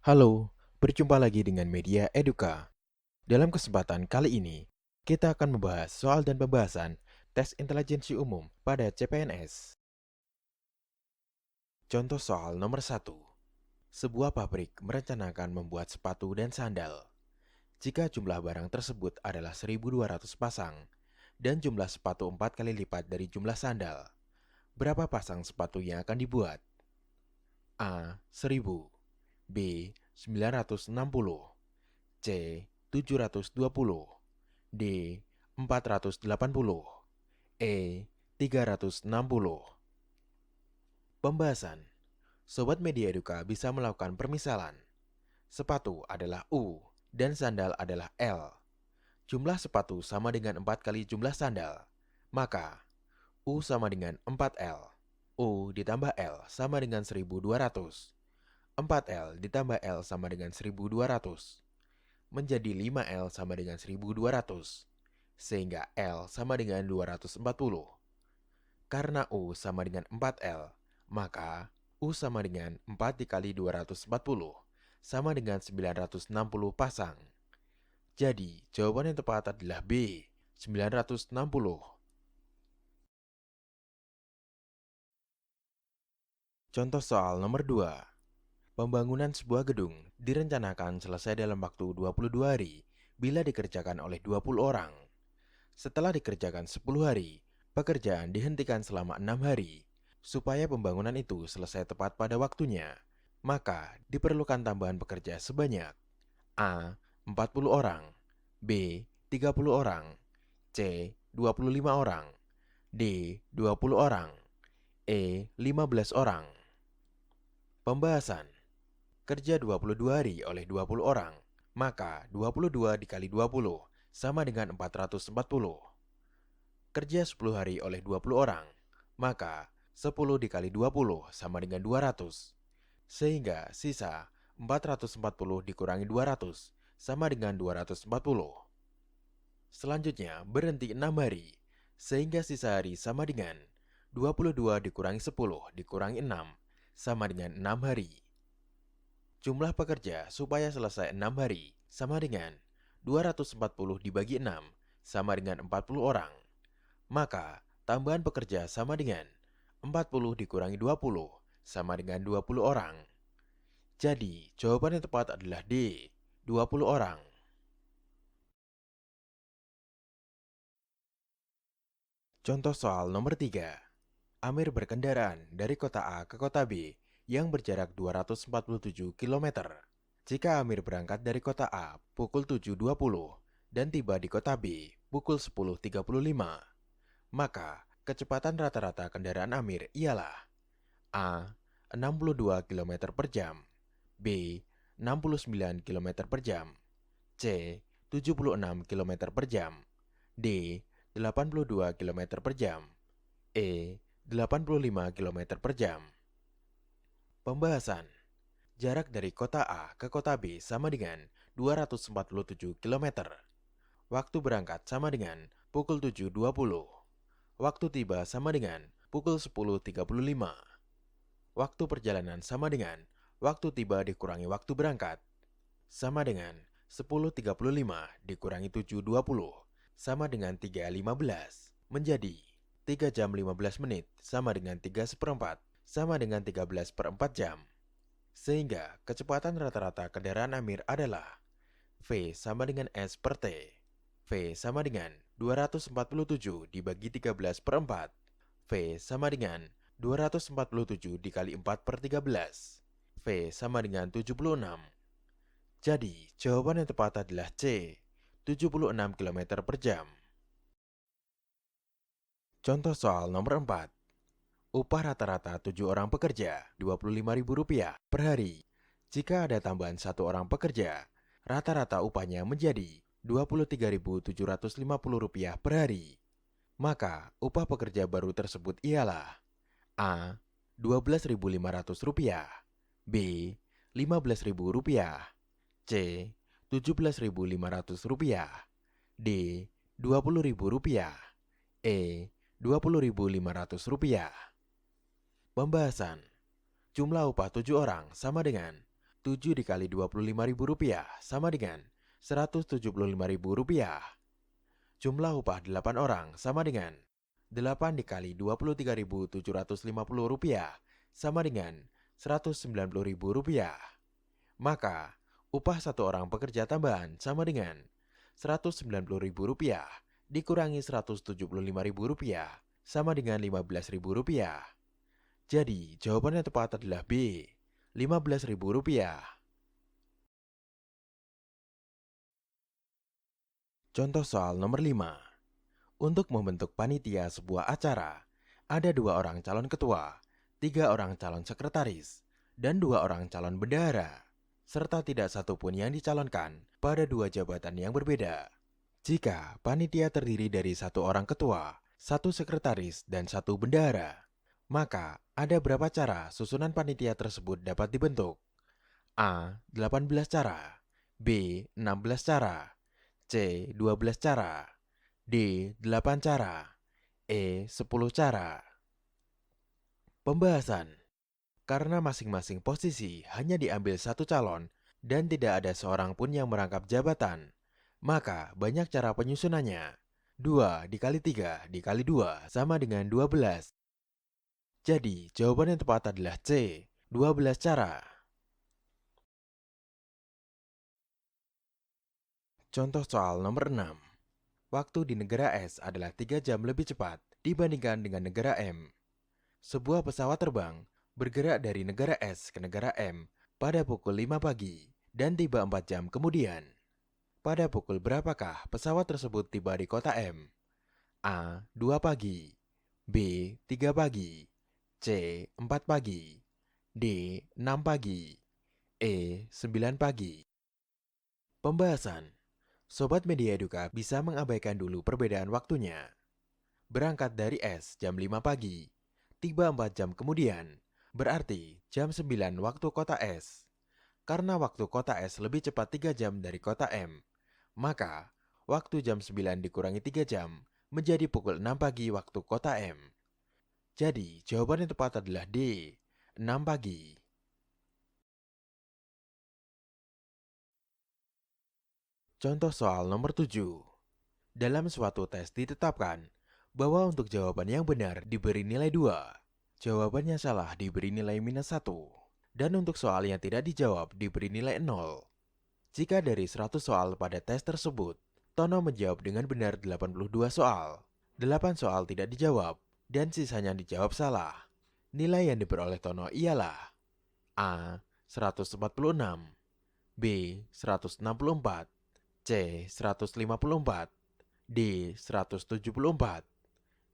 Halo, berjumpa lagi dengan Media Eduka. Dalam kesempatan kali ini, kita akan membahas soal dan pembahasan tes intelijensi umum pada CPNS. Contoh soal nomor 1. Sebuah pabrik merencanakan membuat sepatu dan sandal. Jika jumlah barang tersebut adalah 1.200 pasang dan jumlah sepatu 4 kali lipat dari jumlah sandal, berapa pasang sepatu yang akan dibuat? A. 1.000, B. 960, C. 720, D. 480, E. 360. Pembahasan. Sobat Media Eduka bisa melakukan permisalan. Sepatu adalah U dan sandal adalah L. Jumlah sepatu sama dengan 4 kali jumlah sandal. Maka U sama dengan 4L. U ditambah L sama dengan 1.200. 4L ditambah L sama dengan 1.200. Menjadi 5L sama dengan 1.200. Sehingga L sama dengan 240. Karena U sama dengan 4L, maka U sama dengan 4 dikali 240, sama dengan 960 pasang. Jadi, jawaban yang tepat adalah B, 960. Contoh soal nomor 2. Pembangunan sebuah gedung direncanakan selesai dalam waktu 22 hari bila dikerjakan oleh 20 orang. Setelah dikerjakan 10 hari, pekerjaan dihentikan selama 6 hari. Supaya pembangunan itu selesai tepat pada waktunya, maka diperlukan tambahan pekerja sebanyak A. 40 orang, B. 30 orang, C. 25 orang, D. 20 orang, E. 15 orang. Pembahasan. Kerja 22 hari oleh 20 orang, maka 22 dikali 20 sama dengan 440. Kerja 10 hari oleh 20 orang, maka 10 dikali 20 sama dengan 200. Sehingga sisa 440 dikurangi 200 sama dengan 240. Selanjutnya berhenti 6 hari, sehingga sisa hari sama dengan 22 dikurangi 10 dikurangi 6 sama dengan 6 hari. Jumlah pekerja supaya selesai 6 hari sama dengan 240 dibagi 6 sama dengan 40 orang. Maka tambahan pekerja sama dengan 40 dikurangi 20 sama dengan 20 orang. Jadi jawaban yang tepat adalah D, 20 orang. Contoh soal nomor 3. Amir berkendaraan dari kota A ke kota B yang berjarak 247 km. Jika Amir berangkat dari kota A pukul 7.20 dan tiba di kota B pukul 10.35, maka kecepatan rata-rata kendaraan Amir ialah A. 62 km per jam, B. 69 km per jam, C. 76 km per jam, D. 82 km per jam, E. 85 km per jam. Pembahasan. Jarak dari kota A ke kota B sama dengan 247 km. Waktu berangkat sama dengan pukul 7.20. Waktu tiba sama dengan pukul 10.35. Waktu perjalanan sama dengan waktu tiba dikurangi waktu berangkat, sama dengan 10.35 dikurangi 7.20, sama dengan 3.15, menjadi 3 jam 15 menit sama dengan 3 seperempat, sama dengan 13/4 jam. Sehingga kecepatan rata-rata kendaraan Amir adalah V sama dengan S per T. V sama dengan 247 dibagi 13/4. V sama dengan 247 dikali 4/13. V sama dengan 76. Jadi, jawaban yang tepat adalah C, 76 km per jam. Contoh soal nomor 4. Upah rata-rata 7 orang pekerja Rp25.000 per hari. Jika ada tambahan 1 orang pekerja, rata-rata upahnya menjadi Rp23.750 per hari. Maka upah pekerja baru tersebut ialah A. Rp12.500, B. Rp15.000, C. Rp17.500, D. Rp20.000, E. Rp20.500. Pembahasan. Jumlah upah 7 orang sama dengan 7 dikali Rp25.000 sama dengan Rp175.000. Jumlah upah 8 orang sama dengan 8 dikali Rp23.750 sama dengan Rp190.000. Maka, upah satu orang pekerja tambahan sama dengan Rp190.000 dikurangi Rp175.000 sama dengan Rp15.000. Jadi, jawaban yang tepat adalah B, Rp15.000. Contoh soal nomor 5. Untuk membentuk panitia sebuah acara, ada 2 orang calon ketua, 3 orang calon sekretaris, dan 2 orang calon bendahara, serta tidak satu pun yang dicalonkan pada 2 jabatan yang berbeda. Jika panitia terdiri dari 1 orang ketua, 1 sekretaris, dan 1 bendahara, maka ada berapa cara susunan panitia tersebut dapat dibentuk? A. 18 cara, B. 16 cara, C. 12 cara, D. 8 cara, E. 10 cara. Pembahasan. Karena masing-masing posisi hanya diambil satu calon dan tidak ada seorang pun yang merangkap jabatan, maka banyak cara penyusunannya. 2 dikali 3 dikali 2 sama dengan 12. Jadi, jawaban yang tepat adalah C, 12 cara. Contoh soal nomor 6. Waktu di negara S adalah 3 jam lebih cepat dibandingkan dengan negara M. Sebuah pesawat terbang bergerak dari negara S ke negara M pada pukul 5 pagi dan tiba 4 jam kemudian. Pada pukul berapakah pesawat tersebut tiba di kota M? A. 2 pagi, B. 3 pagi, C. 4 pagi, D. 6 pagi, E. 9 pagi. Pembahasan. Sobat Media Eduka bisa mengabaikan dulu perbedaan waktunya. Berangkat dari S jam 5 pagi, tiba 4 jam kemudian, berarti jam 9 waktu kota S. Karena waktu kota S lebih cepat 3 jam dari kota M, maka waktu jam 9 dikurangi 3 jam menjadi pukul 6 pagi waktu kota M. Jadi jawaban yang tepat adalah D, 6 pagi. Contoh soal nomor 7. Dalam suatu tes ditetapkan bahwa untuk jawaban yang benar diberi nilai 2, jawabannya salah diberi nilai -1, dan untuk soal yang tidak dijawab diberi nilai 0. Jika dari 100 soal pada tes tersebut, Tono menjawab dengan benar 82 soal, 8 soal tidak dijawab, dan sisanya dijawab salah. Nilai yang diperoleh Tono ialah A. 146, B. 164, C. 154, D. 174,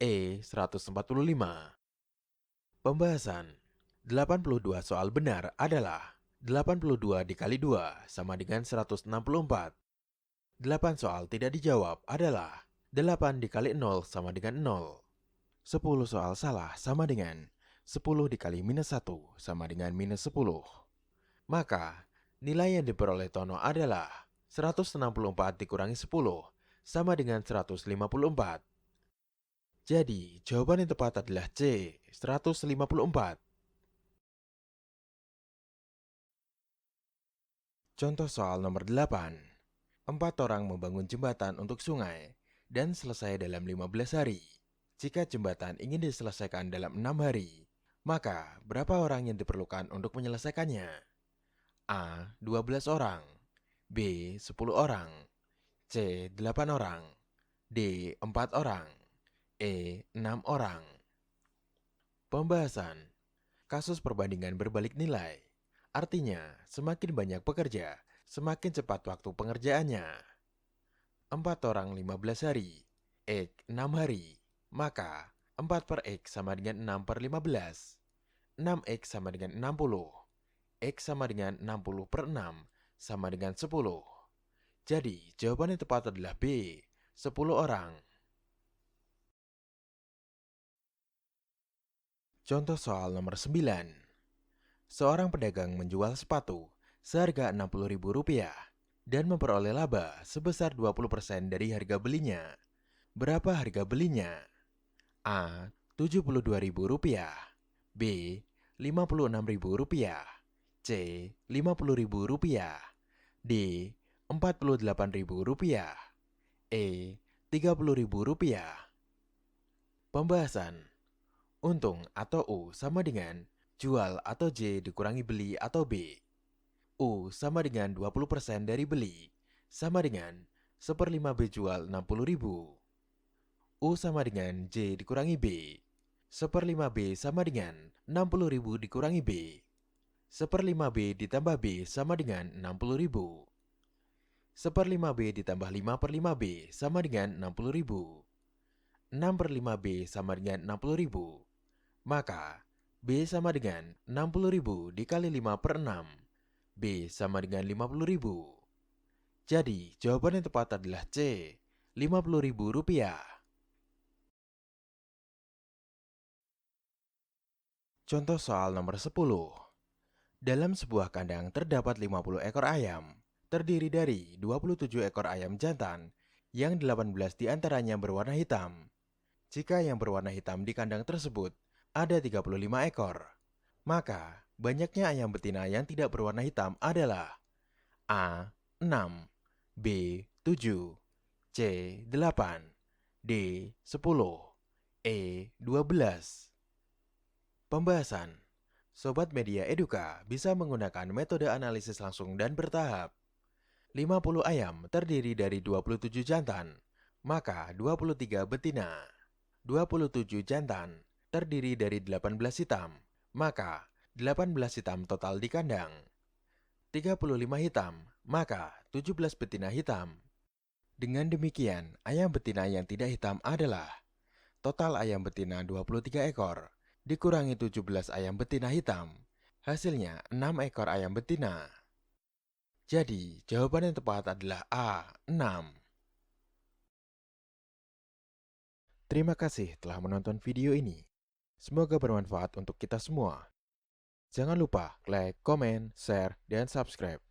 E. 145. Pembahasan. 82 soal benar adalah 82 dikali 2 sama dengan 164. 8 soal tidak dijawab adalah 8 dikali 0 sama dengan 0. 10 soal salah sama dengan 10 dikali -1 sama dengan -10. Maka, nilai yang diperoleh Tono adalah 164 dikurangi 10 sama dengan 154. Jadi, jawaban yang tepat adalah C, 154. Contoh soal nomor 8. 4 orang membangun jembatan untuk sungai dan selesai dalam 15 hari. Jika jembatan ingin diselesaikan dalam 6 hari, maka berapa orang yang diperlukan untuk menyelesaikannya? A. 12 orang, B. 10 orang, C. 8 orang, D. 4 orang, E. 6 orang. Pembahasan. Kasus perbandingan berbalik nilai. Artinya, semakin banyak pekerja, semakin cepat waktu pengerjaannya. 4 orang 15 hari, X 6 hari, maka 4 per X sama dengan 6 per 15. 6X sama dengan 60. X sama dengan 60 per 6 sama dengan 10. Jadi, jawaban yang tepat adalah B, 10 orang. Contoh soal nomor 9. Seorang pedagang menjual sepatu seharga Rp60.000 dan memperoleh laba sebesar 20% dari harga belinya. Berapa harga belinya? A. Rp72.000, B. Rp56.000, C. Rp50.000, D. Rp48.000, E. Rp30.000. Pembahasan. Untung atau U sama dengan jual atau J dikurangi beli atau B. U sama dengan 20% dari beli, sama dengan 1/5 B jual 60.000. U sama dengan J dikurangi B. 1/5 B sama dengan 60.000 dikurangi B. 1/5 B ditambah B sama dengan 60.000. 1/5 B ditambah 5/5 B sama dengan 60.000. 6/5 B sama dengan 60.000. Maka B sama dengan 60.000 dikali 5/6. B sama dengan 50.000. Jadi jawaban yang tepat adalah C. Rp50.000. Contoh soal nomor 10. Dalam sebuah kandang terdapat 50 ekor ayam, terdiri dari 27 ekor ayam jantan, yang 18 diantaranya berwarna hitam. Jika yang berwarna hitam di kandang tersebut ada 35 ekor, maka banyaknya ayam betina yang tidak berwarna hitam adalah A. 6, B. 7, C. 8, D. 10, E. 12. Pembahasan. Sobat Media Eduka bisa menggunakan metode analisis langsung dan bertahap. 50 ayam terdiri dari 27 jantan, maka 23 betina. 27 jantan terdiri dari 18 hitam, maka 18 hitam total di kandang. 35 hitam, maka 17 betina hitam. Dengan demikian, ayam betina yang tidak hitam adalah total ayam betina 23 ekor, dikurangi 17 ayam betina hitam. Hasilnya 6 ekor ayam betina. Jadi, jawaban yang tepat adalah A. 6. Terima kasih telah menonton video ini. Semoga bermanfaat untuk kita semua. Jangan lupa like, komen, share, dan subscribe.